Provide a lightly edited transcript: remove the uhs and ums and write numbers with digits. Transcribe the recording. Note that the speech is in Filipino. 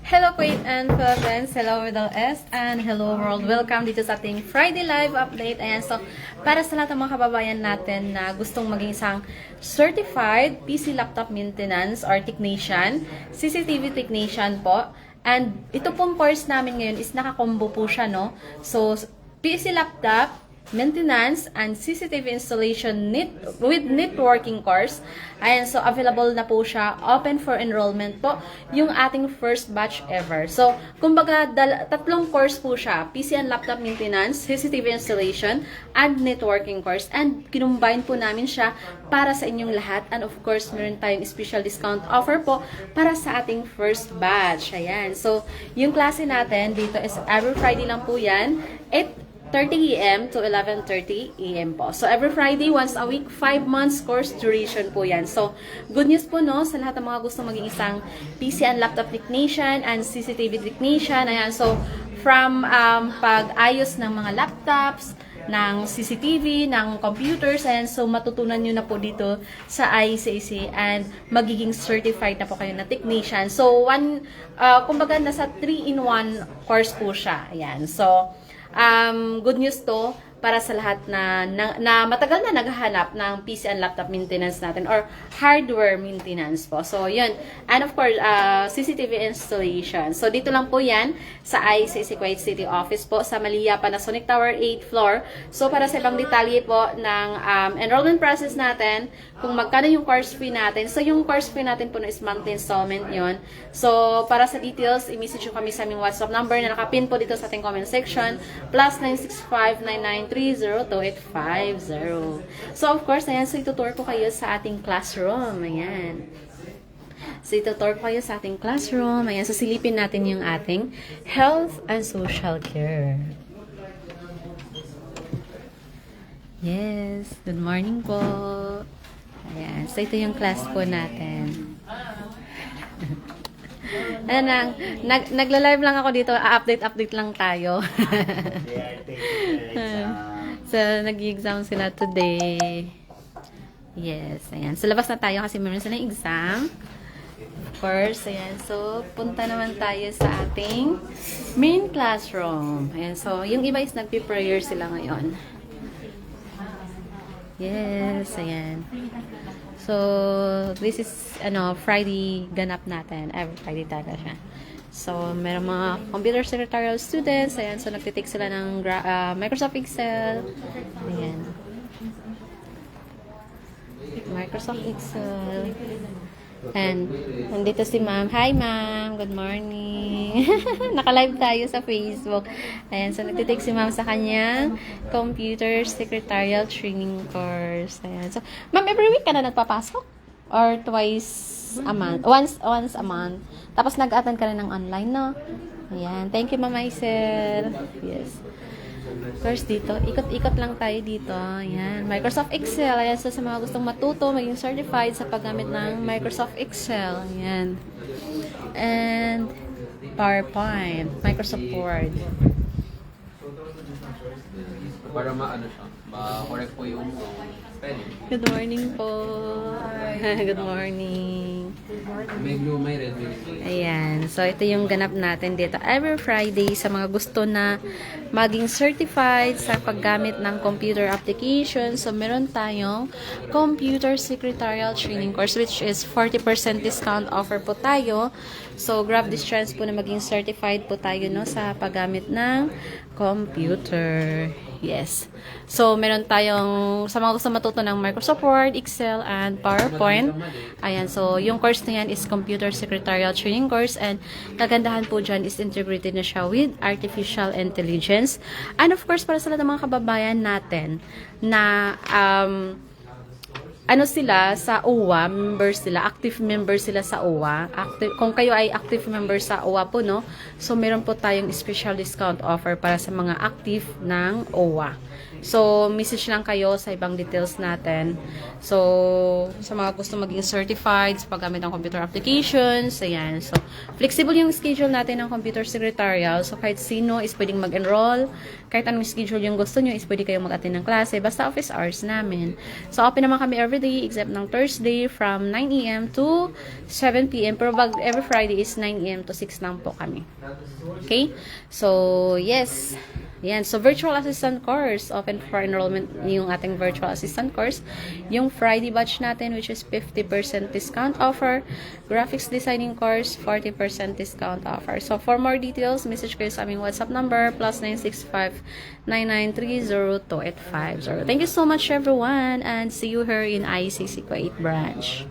Hello Kuwait and Philippines, hello Middle East, and hello world. Welcome dito sa ating Friday Live Update. Ayan, so para sa lahat ng mga kababayan natin na gustong maging isang Certified PC Laptop Maintenance or Technician, CCTV Technician po. And ito pong course namin ngayon is nakakombo po siya, no? So, PC Laptop Maintenance and CCTV Installation with Networking course. Ayan, so available na po siya. Open for enrollment po. Yung ating first batch ever. So, kumbaga, tatlong course po siya. PC and Laptop Maintenance, CCTV Installation, and Networking course. And kinumbine po namin siya para sa inyong lahat. And of course, meron tayong special discount offer po para sa ating first batch. Ayan. So, yung klase natin dito is every Friday lang po yan. 8:30 a.m. to 11:30 a.m. po. So, every Friday, once a week, 5 months course duration po yan. So, good news po, no, sa lahat ng mga gusto maging isang PC and Laptop Technician and CCTV Technician. Ayan, so, from pag-ayos ng mga laptops, ng CCTV, ng computers, and so matutunan nyo na po dito sa ICAC and magiging certified na po kayo na technician. So, kumbaga, nasa 3-in-1 course po siya. Ayan, so, good news to para sa lahat na matagal na naghahanap ng PC and laptop maintenance natin or hardware maintenance po. So, yun. And of course, CCTV installation. So, dito lang po yan sa ICC Kuwait City Office po sa Malia, Panasonic Tower 8th floor. So, para sa ibang detalye po ng enrollment process natin, kung magkano yung course fee natin. So, yung course fee natin po na is monthly installment yun. So, para sa details, i-message nyo kami sa aming WhatsApp number na nakapin po dito sa ating comment section. +965-993-0250. So, of course, ayan. So, itutour ko kayo sa ating classroom. Ayan. So, itutour ko kayo sa ating classroom. Ayan. So, silipin natin yung ating health and social care. Yes. Good morning po. Ayan. So, ito yung class po natin. Ayan, nagla-live lang ako dito. Update lang tayo. So, nag-exam sila today. Yes, ayan. So, labas na tayo kasi meron silang exam. Of course, ayan. So, punta naman tayo sa ating main classroom. Ayan. So, yung iba is nagpe-prayer sila ngayon. Yes, ayan. So, this is, Friday ganap natin. Every Friday talaga siya. So, meron mga computer secretarial students. Ayan, so nagtitake sila ng Microsoft Excel. Ayan. Microsoft Excel. And, nandito si ma'am. Hi, ma'am. Good morning. Naka-live tayo sa Facebook. Ayan, so nagtitake si ma'am sa kanyang computer secretarial training course. Ayan. So, ma'am, every week ka na nagpapasok? Or twice a month? Once a month. Tapos nag-attend ka rin ng online, no? Ayan. Thank you, Ma'am Aisel. Yes. First dito, ikot-ikot lang tayo dito. Ayan. Microsoft Excel. Ayan. So, sa mga gustong matuto, maging certified sa paggamit ng Microsoft Excel. Ayan. And PowerPoint. Microsoft Word. Para ma-correct po yung spelling. Good morning po. Good morning. May blue, may red, may green. Ayan. So, ito yung ganap natin dito. Every Friday sa mga gusto na maging certified sa paggamit ng computer application. So, meron tayong computer secretarial training course which is 40% discount offer po tayo. So, grab this chance po na maging certified po tayo, no, sa paggamit ng computer. Yes. So, meron tayong, sa mga gusto matuto ng Microsoft Word, Excel, and PowerPoint. Ayan. So, yung course na yan is Computer Secretarial Training Course. And, kagandahan po dyan is integrated na siya with Artificial Intelligence. And, of course, para sa lahat ng mga kababayan natin na, sila sa OWA, members sila, active members sila sa OWA. Kung kayo ay active member sa OWA po, no? So, meron po tayong special discount offer para sa mga active ng OWA. So, message lang kayo sa ibang details natin. So, sa mga gusto maging certified sa paggamit ng computer applications, ayan. So, flexible yung schedule natin ng computer secretarial. So, kahit sino is pwedeng mag-enroll. Kahit anong schedule yung gusto nyo is pwede kayong mag-attend ng klase. Basta office hours namin. So, open naman kami everyday except ng Thursday from 9 a.m. to 7 p.m. Pero every Friday is 9 a.m. to 6 lang po kami. Okay? So, yes. Yan. So, virtual assistant course. Open for enrollment yung ating virtual assistant course. Yung Friday batch natin, which is 50% discount offer. Graphics designing course, 40% discount offer. So, for more details, message kayo sa aming WhatsApp number, +965 9930285. Thank you so much, everyone, and see you here in ICC Kuwait branch.